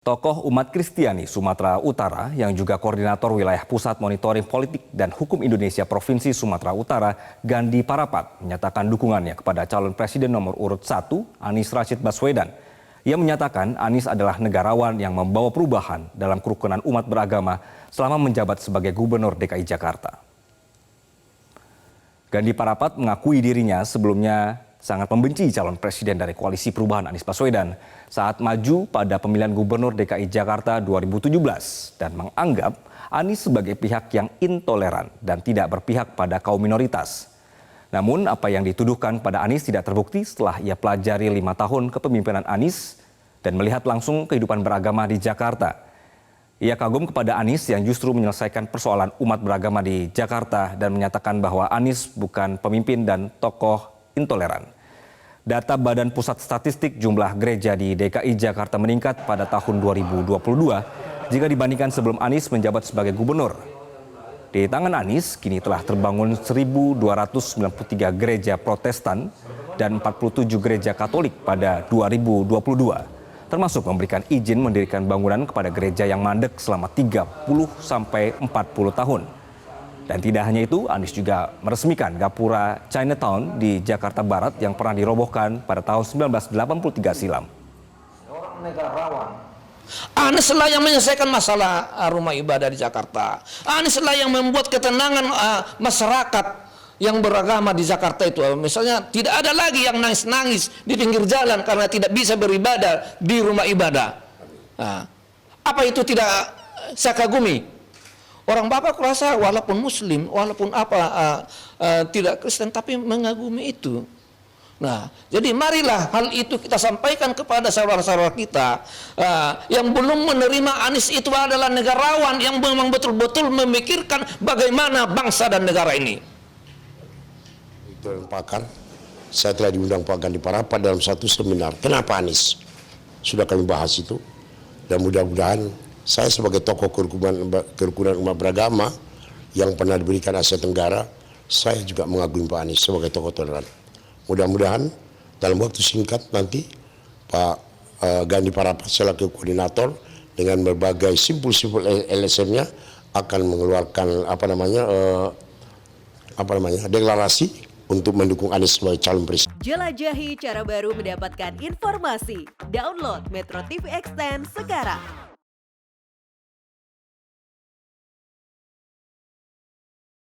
Tokoh umat Kristiani Sumatera Utara yang juga koordinator wilayah Pusat Monitoring Politik dan Hukum Indonesia Provinsi Sumatera Utara, Gandhi Parapat, menyatakan dukungannya kepada calon presiden nomor urut 1, Anies Rashid Baswedan. Ia menyatakan Anies adalah negarawan yang membawa perubahan dalam kerukunan umat beragama selama menjabat sebagai Gubernur DKI Jakarta. Gandhi Parapat mengakui dirinya sebelumnya sangat membenci calon presiden dari Koalisi Perubahan Anies Baswedan saat maju pada pemilihan Gubernur DKI Jakarta 2017 dan menganggap Anies sebagai pihak yang intoleran dan tidak berpihak pada kaum minoritas. Namun apa yang dituduhkan pada Anies tidak terbukti setelah ia pelajari 5 tahun kepemimpinan Anies dan melihat langsung kehidupan beragama di Jakarta. Ia kagum kepada Anies yang justru menyelesaikan persoalan umat beragama di Jakarta dan menyatakan bahwa Anies bukan pemimpin dan tokoh intoleran. Data Badan Pusat Statistik jumlah gereja di DKI Jakarta meningkat pada tahun 2022 jika dibandingkan sebelum Anies menjabat sebagai gubernur. Di tangan Anies kini telah terbangun 1.293 gereja Protestan dan 47 gereja Katolik pada 2022, termasuk memberikan izin mendirikan bangunan kepada gereja yang mandek selama 30 sampai 40 tahun. Dan tidak hanya itu, Anies juga meresmikan Gapura Chinatown di Jakarta Barat yang pernah dirobohkan pada tahun 1983 silam. Orang negarawan. Anies lah yang menyelesaikan masalah rumah ibadah di Jakarta. Anies lah yang membuat ketenangan masyarakat yang beragama di Jakarta itu. Misalnya tidak ada lagi yang nangis-nangis di pinggir jalan karena tidak bisa beribadah di rumah ibadah. Nah, apa itu tidak saya kagumi? Orang Bapak kurasa walaupun Muslim, walaupun tidak Kristen, tapi mengagumi itu. Nah, jadi marilah hal itu kita sampaikan kepada saudara-saudara kita yang belum menerima Anies itu adalah negarawan yang memang betul-betul memikirkan bagaimana bangsa dan negara ini. Itu pakar, saya telah diundang Pak Gandhi Parapat dalam satu seminar. Kenapa Anies? Sudah kami bahas itu, dan mudah-mudahan saya sebagai tokoh kerukunan umat beragama yang pernah diberikan Asia Tenggara, saya juga mengagumi Pak Anies sebagai tokoh toleran. Mudah-mudahan dalam waktu singkat nanti Pak Gandhi Parapat selaku koordinator dengan berbagai simpul-simpul LSM-nya akan mengeluarkan deklarasi untuk mendukung Anies sebagai calon presiden. Jelajahi cara baru mendapatkan informasi. Download Metro TV Extend sekarang.